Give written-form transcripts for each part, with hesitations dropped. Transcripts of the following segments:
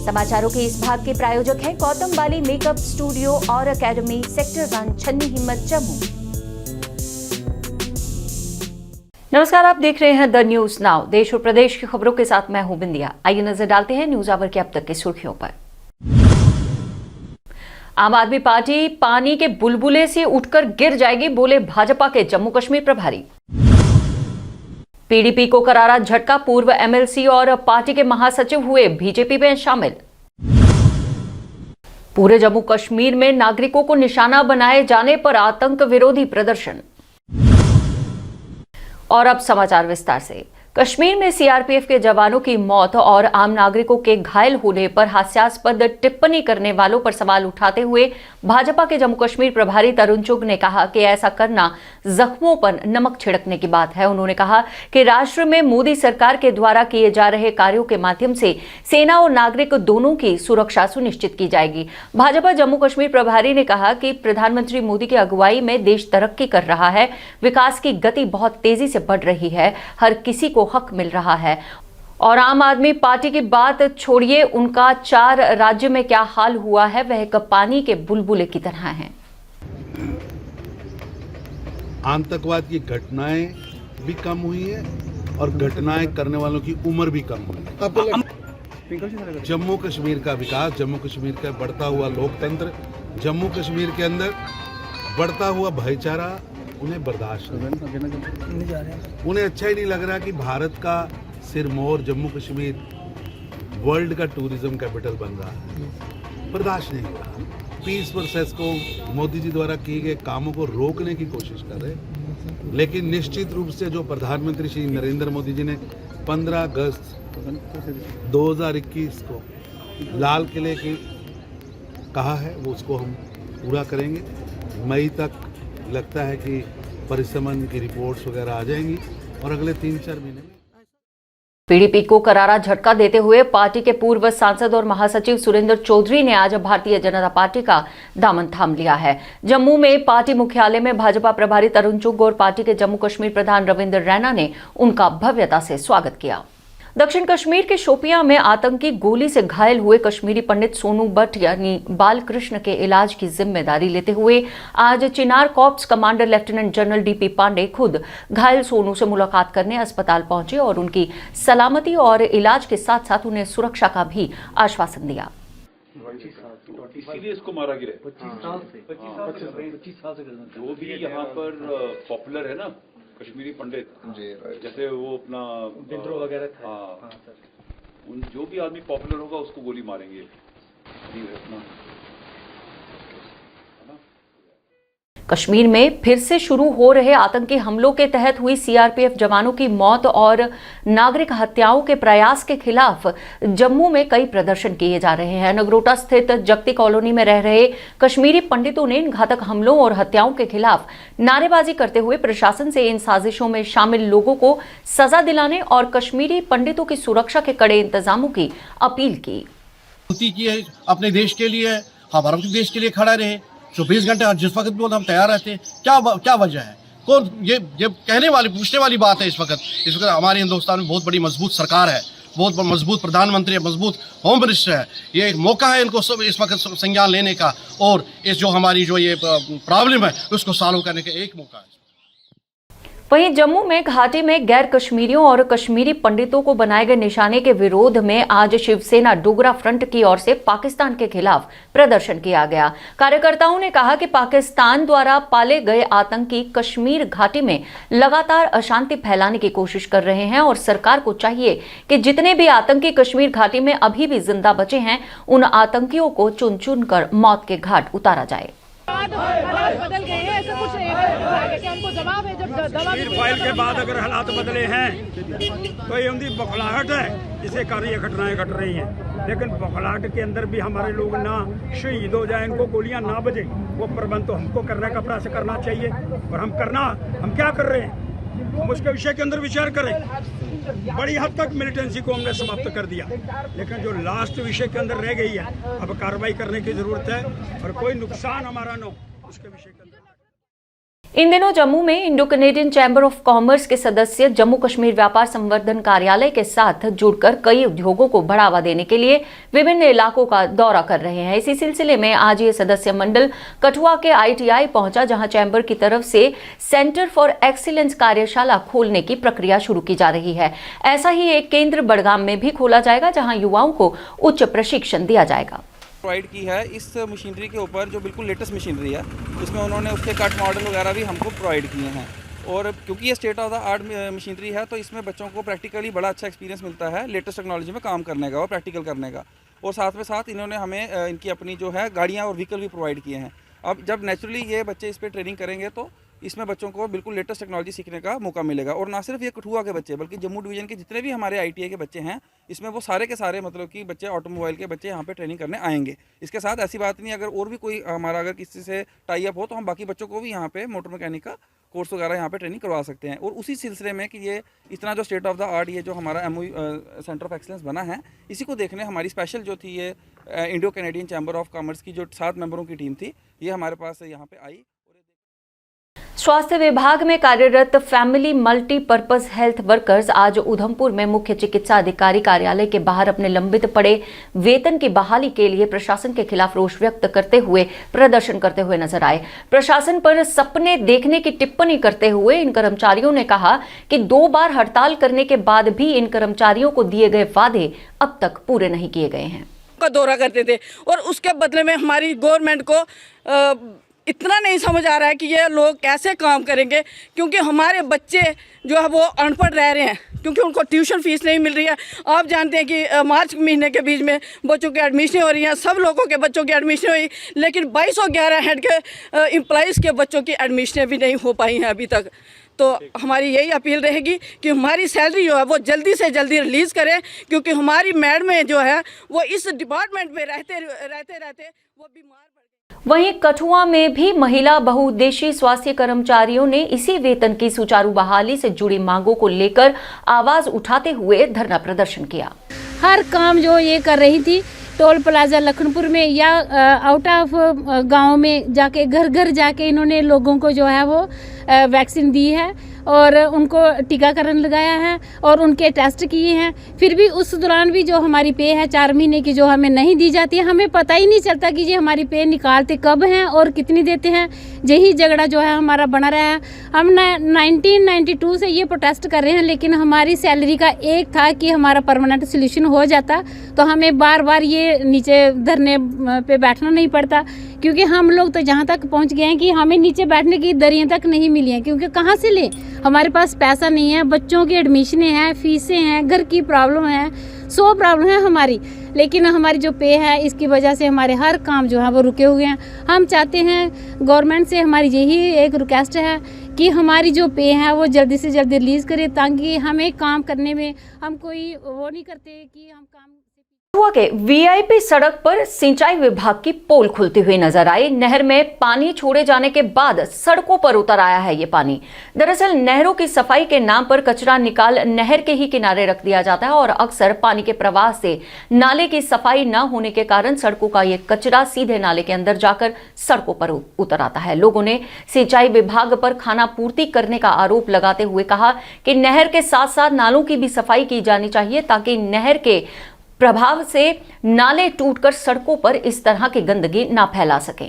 समाचारों के इस भाग के प्रायोजक हैं गौतम बाली मेकअप स्टूडियो और एकेडमी, सेक्टर 1, छन्नी हिम्मत, जम्मू। नमस्कार, आप देख रहे हैं द न्यूज नाउ। देश और प्रदेश की खबरों के साथ मैं हूं बिंदिया। आइए नजर डालते हैं न्यूज आवर के अब तक की सुर्खियों पर। आम आदमी पार्टी पानी के बुलबुले से उठकर गिर जाएगी, बोले भाजपा के जम्मू कश्मीर प्रभारी। पीडीपी को करारा झटका, पूर्व एमएलसी और पार्टी के महासचिव हुए बीजेपी में शामिल। पूरे जम्मू कश्मीर में नागरिकों को निशाना बनाए जाने पर आतंक विरोधी प्रदर्शन। और अब समाचार विस्तार से। कश्मीर में सीआरपीएफ के जवानों की मौत और आम नागरिकों के घायल होने पर हास्यास्पद टिप्पणी करने वालों पर सवाल उठाते हुए भाजपा के जम्मू कश्मीर प्रभारी तरुण चुग ने कहा कि ऐसा करना जख्मों पर नमक छिड़कने की बात है। उन्होंने कहा कि राष्ट्र में मोदी सरकार के द्वारा किए जा रहे कार्यों के माध्यम से सेना और नागरिक दोनों की सुरक्षा सुनिश्चित की जाएगी। भाजपा जम्मू कश्मीर प्रभारी ने कहा कि प्रधानमंत्री मोदी की अगुवाई में देश तरक्की कर रहा है, विकास की गति बहुत तेजी से बढ़ रही है, हर किसी को हक मिल रहा है। और आम आदमी पार्टी की बात छोड़िए, उनका 4 राज्य में क्या हाल हुआ है वह एक पानी के बुलबुले की तरह है। आतंकवाद की घटनाएं भी कम हुई है और घटनाएं करने वालों की उम्र भी कम हुई है। जम्मू कश्मीर का विकास, जम्मू कश्मीर का बढ़ता हुआ लोकतंत्र, जम्मू कश्मीर के अंदर बढ़ता हुआ भाईचारा उन्हें बर्दाश्त नहीं, उन्हें अच्छा ही नहीं लग रहा कि भारत का सिरमौर जम्मू कश्मीर वर्ल्ड का टूरिज्म कैपिटल बन रहा है। बर्दाश्त नहीं हो रहा। पीस प्रोसेस को मोदी जी द्वारा किए गए कामों को रोकने की कोशिश कर रहे हैं, लेकिन निश्चित रूप से जो प्रधानमंत्री श्री नरेंद्र मोदी जी ने 15 अगस्त 2021 को लाल किले की कहा है, वो उसको हम पूरा करेंगे। मई तक लगता है कि परिसमन की रिपोर्ट्स वगैरह आ जाएंगी और अगले 3-4 महीने में। पीडीपी को करारा झटका देते हुए पार्टी के पूर्व सांसद और महासचिव सुरेंद्र चौधरी ने आज भारतीय जनता पार्टी का दामन थाम लिया है। जम्मू में पार्टी मुख्यालय में भाजपा प्रभारी तरुण चुग और पार्टी के जम्मू कश्मीर प्रधान रविंद्र रैना ने उनका भव्यता से स्वागत किया। दक्षिण कश्मीर के शोपियां में आतंकी गोली से घायल हुए कश्मीरी पंडित सोनू भट्ट यानी बालकृष्ण के इलाज की जिम्मेदारी लेते हुए आज Chinar corps commander lieutenant general D P Pandey खुद घायल सोनू से मुलाकात करने अस्पताल पहुंचे और उनकी सलामती और इलाज के साथ साथ उन्हें सुरक्षा का भी आश्वासन दिया। इसीलिए इसको मारा गिरा 25 साल से जो भी यहाँ पर पॉपुलर है ना कश्मीरी पंडित जी, जैसे वो अपना विद्रोह वगैरह था, हाँ सर, उन जो भी आदमी पॉपुलर होगा उसको गोली मारेंगे। कश्मीर में फिर से शुरू हो रहे आतंकी हमलों के तहत हुई सीआरपीएफ जवानों की मौत और नागरिक हत्याओं के प्रयास के खिलाफ जम्मू में कई प्रदर्शन किए जा रहे हैं। नगरोटा स्थित जगती कॉलोनी में रह रहे कश्मीरी पंडितों ने इन घातक हमलों और हत्याओं के खिलाफ नारेबाजी करते हुए प्रशासन से इन साजिशों में शामिल लोगों को सजा दिलाने और कश्मीरी पंडितों की सुरक्षा के कड़े इंतजामों की अपील की। अपने देश के लिए, हमारा देश के लिए खड़ा रहे। 24 घंटे जिस वक्त भी हम तैयार रहते हैं। क्या वजह है? कौन ये कहने वाली, पूछने वाली बात है। इस वक्त हमारे हिंदुस्तान में बहुत बड़ी मजबूत सरकार है, बहुत मजबूत प्रधानमंत्री है, मजबूत होम मिनिस्टर है। ये एक मौका है इनको सब इस वक्त संज्ञान लेने का और इस जो हमारी जो ये प्रॉब्लम है उसको सॉल्व करने का एक मौका है। वहीं जम्मू में घाटी में गैर कश्मीरियों और कश्मीरी पंडितों को बनाए गए निशाने के विरोध में आज शिवसेना डोगरा फ्रंट की ओर से पाकिस्तान के खिलाफ प्रदर्शन किया गया। कार्यकर्ताओं ने कहा कि पाकिस्तान द्वारा पाले गए आतंकी कश्मीर घाटी में लगातार अशांति फैलाने की कोशिश कर रहे हैं और सरकार को चाहिए कि जितने भी आतंकी कश्मीर घाटी में अभी भी जिंदा बचे हैं उन आतंकियों को चुन चुन कर मौत के घाट उतारा जाए। बदल गए हैं, ऐसा कुछ नहीं है कि हमको जवाब है। जब कश्मीर फाइल के बाद अगर हालात बदले हैं तो ये उनकी बौखलाहट है, इसे कार्य ये घटनाएं घट रही हैं। लेकिन बौखलाहट के अंदर भी हमारे लोग ना शहीद हो जाए, इनको गोलियां ना बजे, वो प्रबंध तो हमको करने का प्रयास करना चाहिए। और हम क्या कर रहे हैं, हम उसके विषय के अंदर विचार करें। बड़ी हद तक मिलिटेंसी को हमने समाप्त कर दिया, लेकिन जो लास्ट विषय के अंदर रह गई है अब कार्रवाई करने की जरूरत है और कोई नुकसान हमारा न हो उसके विषय के अंदर। इन दिनों जम्मू में Indo Canadian chamber of commerce के सदस्य जम्मू कश्मीर व्यापार संवर्धन कार्यालय के साथ जुड़कर कई उद्योगों को बढ़ावा देने के लिए विभिन्न इलाकों का दौरा कर रहे हैं। इसी सिलसिले में आज ये सदस्य मंडल कठुआ के ITI पहुंचा, जहां चैम्बर की तरफ से सेंटर फॉर एक्सीलेंस कार्यशाला खोलने की प्रक्रिया शुरू की जा रही है। ऐसा ही एक केंद्र बड़गाम में भी खोला जाएगा, जहां युवाओं को उच्च प्रशिक्षण दिया जाएगा। प्रोवाइड की है इस मशीनरी के ऊपर, जो बिल्कुल लेटेस्ट मशीनरी है, इसमें उन्होंने उसके कट मॉडल वगैरह भी हमको प्रोवाइड किए हैं। और क्योंकि ये state of the art machinery है, तो इसमें बच्चों को प्रैक्टिकली बड़ा अच्छा एक्सपीरियंस मिलता है लेटेस्ट टेक्नोलॉजी में काम करने का और प्रैक्टिकल करने का। और साथ में साथ इन्होंने हमें इनकी अपनी जो है गाड़ियाँ और व्हीकल भी प्रोवाइड किए हैं। अब जब नेचुरली ये बच्चे इस पर ट्रेनिंग करेंगे तो इसमें बच्चों को बिल्कुल लेटेस्ट टेक्नोलॉजी सीखने का मौका मिलेगा। और ना सिर्फ ये कठुआ के बच्चे, बल्कि जम्मू डिवीज़न के जितने भी हमारे ITI के बच्चे हैं, इसमें वो सारे के सारे मतलब कि बच्चे ऑटोमोबाइल के बच्चे यहाँ पे ट्रेनिंग करने आएंगे। इसके साथ ऐसी बात नहीं, अगर और भी कोई हमारा अगर किसी से टाई अप हो तो हम बाकी बच्चों को भी यहाँ पे मोटर मैकेनिक का कोर्स वगैरह यहाँ पे ट्रेनिंग करवा सकते हैं। और उसी सिलसिले में कि ये इतना जो स्टेट ऑफ द आर्ट ये जो हमारा MOE सेंटर ऑफ एक्सीलेंस बना है, इसी को देखने हमारी स्पेशल जो थी ये Indo Canadian chamber of commerce की जो 7 मेंबरों की टीम थी, ये हमारे पास यहाँ पे आई। स्वास्थ्य विभाग में कार्यरत फैमिली मल्टीपर्पज हेल्थ वर्कर्स आज उधमपुर में मुख्य चिकित्सा अधिकारी कार्यालय के बाहर अपने लंबित पड़े वेतन की बहाली के लिए प्रशासन के खिलाफ रोष व्यक्त करते हुए प्रदर्शन करते हुए नजर आए। प्रशासन पर सपने देखने की टिप्पणी करते हुए इन कर्मचारियों ने कहा कि 2 बार हड़ताल करने के बाद भी इन कर्मचारियों को दिए गए वादे अब तक पूरे नहीं किए गए हैं। का दौरा करते थे और उसके बदले में हमारी गवर्नमेंट को इतना नहीं समझ आ रहा है कि ये लोग कैसे काम करेंगे, क्योंकि हमारे बच्चे जो है वो अनपढ़ रह रहे हैं, क्योंकि उनको ट्यूशन फीस नहीं मिल रही है। आप जानते हैं कि मार्च महीने के बीच में बच्चों की एडमिशन हो रही हैं, सब लोगों के बच्चों की एडमिशन हुई, लेकिन 2211 हेड के एम्प्लॉइज़ के बच्चों की एडमिशनें भी नहीं हो पाई हैं अभी तक। तो हमारी यही अपील रहेगी कि हमारी सैलरी जो है वो जल्दी से जल्दी रिलीज़ करें, क्योंकि हमारी मैडमें जो है वो इस डिपार्टमेंट में रहते वो बीमार। वहीं कठुआ में भी महिला बहुउद्देशीय स्वास्थ्य कर्मचारियों ने इसी वेतन की सुचारू बहाली से जुड़ी मांगों को लेकर आवाज उठाते हुए धरना प्रदर्शन किया। हर काम जो ये कर रही थी टोल प्लाजा लखनपुर में या आउट ऑफ गांव में जाके घर घर जाके इन्होंने लोगों को जो है वो वैक्सीन दी है और उनको टीकाकरण लगाया है और उनके टेस्ट किए हैं। फिर भी उस दौरान भी जो हमारी पे है 4 महीने की जो हमें नहीं दी जाती है, हमें पता ही नहीं चलता कि ये हमारी पे निकालते कब हैं और कितनी देते हैं। यही झगड़ा जो है हमारा बना रहा है। हम 1992 से ये प्रोटेस्ट कर रहे हैं, लेकिन हमारी सैलरी का एक था कि हमारा परमानेंट सोल्यूशन हो जाता तो हमें बार बार ये नीचे धरने पे बैठना नहीं पड़ता, क्योंकि हम लोग तो जहाँ तक पहुँच गए हैं कि हमें नीचे बैठने की दरियाँ तक नहीं मिली हैं, क्योंकि कहाँ से लें, हमारे पास पैसा नहीं है, बच्चों की एडमिशनें हैं, फीसें हैं, घर की प्रॉब्लम है, 100 प्रॉब्लम है हमारी। लेकिन हमारी जो पे है इसकी वजह से हमारे हर काम जो है वो रुके हुए हैं। हम चाहते हैं गवर्नमेंट से, हमारी यही एक रिक्वेस्ट है कि हमारी जो पे है वो जल्दी से जल्दी रिलीज़ करें, ताकि हमें काम करने में हम कोई वो नहीं करते कि हम काम। कठुआ के VIP सड़क पर सिंचाई विभाग की पोल खुलती हुई नजर आई। नहर में पानी छोड़े जाने के बाद सड़कों पर उतर आया है ये पानी। दरअसल नहरों की सफाई के नाम पर कचरा निकाल नहर के ही किनारे रख दिया जाता है और अक्सर पानी के प्रवाह से नाले की सफाई न होने के कारण सड़कों का ये कचरा सीधे नाले के अंदर जाकर सड़कों पर उतर आता है। लोगों ने सिंचाई विभाग पर खानापूर्ति करने का आरोप लगाते हुए कहा कि नहर के साथ साथ नालों की भी सफाई की जानी चाहिए, ताकि नहर के प्रभाव से नाले टूटकर सड़कों पर इस तरह की गंदगी ना फैला सके।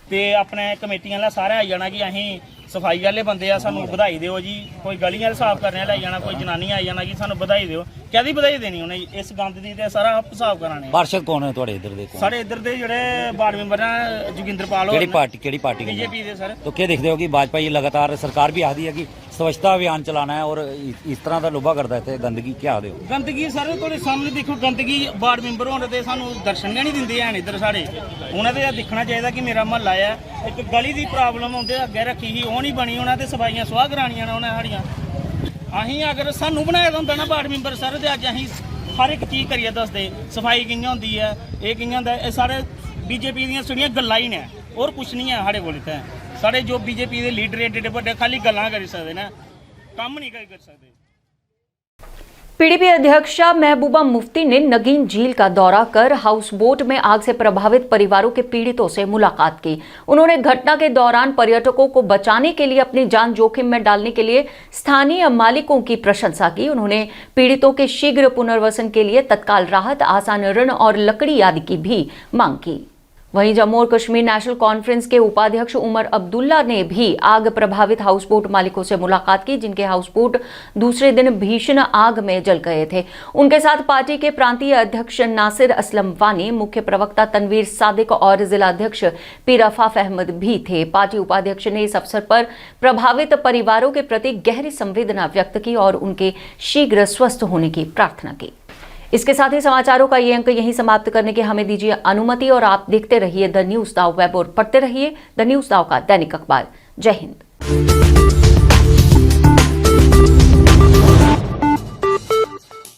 ते अपने कमेटियां ला सारे आई जाना कि अहीं सफाई वाले बंदे आ, सानू बधाई दिओ जी। कोई गलियां साफ करने लाई जाना, कोई जनानियां आई जाना कि सानू बधाई दिओ। कैदी बधाई देनी उन्हें इस गंद दी ते सारा हिसाब कराने। पार्षद कौन है तुहाडे इधर दे? सारे इधर दे जेड़े वार्ड मेंबर हैं जोगिंदरपाल होर। केड़ी पार्टी बीजेपी दे सर। तो क्या देखते हो कि भाजपा लगातार सरकार भी आखदी है कि स्वच्छता अभियान चलाना है और इस तरह का लोभा करता है गंदगी, क्या आखदे हो? गंदगी सर तुहाडे सामने देखो, गंदगी वार्ड मेंबर होने ते सानू दर्शन नहीं दिंदे हैं इधर साढ़े। उन्हें तो दिखना चाहिए कि मेरा महल्ला है, एक गली की प्रॉब्लम होंदे अगे रखी ही, वो नहीं बनी, उन्हें तो सफाइयां सुहा करानियां ने उन्हें साड़ियां। अहीं अगर सानू बनाया होंदा ना वार्ड मेंबर सर, तो अज अहीं हर एक चीज़ करिए दसदे, सफाई कि'यां होंदी है, ये कि'यां होंदा है। सारे बीजेपी दियां सुनियां गल्लां ही ने, और कुछ नहीं है साढ़े कोल इत्थै। साढ़े जो बीजेपी के लीडर एडे बड़े खाली गल्लां करी सकदे ने, कम्म नहीं कर सकदे। पीडीपी अध्यक्षा महबूबा मुफ्ती ने नगीन झील का दौरा कर हाउस बोट में आग से प्रभावित परिवारों के पीड़ितों से मुलाकात की। उन्होंने घटना के दौरान पर्यटकों को बचाने के लिए अपनी जान जोखिम में डालने के लिए स्थानीय मालिकों की प्रशंसा की। उन्होंने पीड़ितों के शीघ्र पुनर्वसन के लिए तत्काल राहत, आसान ऋण और लकड़ी आदि की भी मांग की। वहीं जम्मू और कश्मीर नेशनल कॉन्फ्रेंस के उपाध्यक्ष उमर अब्दुल्ला ने भी आग प्रभावित हाउस बोट मालिकों से मुलाकात की, जिनके हाउस बोट दूसरे दिन भीषण आग में जल गए थे। उनके साथ पार्टी के प्रांतीय अध्यक्ष नासिर असलम वानी, मुख्य प्रवक्ता तनवीर सादिक और जिला अध्यक्ष पीर अफाफ अहमद भी थे। पार्टी उपाध्यक्ष ने इस अवसर पर प्रभावित परिवारों के प्रति गहरी संवेदना व्यक्त की और उनके शीघ्र स्वस्थ होने की प्रार्थना की। इसके साथ ही समाचारों का ये अंक यहीं समाप्त करने की हमें दीजिए अनुमति और आप देखते रहिए द न्यूज़ नाउ वेब और पढ़ते रहिए द न्यूज़ नाउ का दैनिक अखबार। जय हिंद।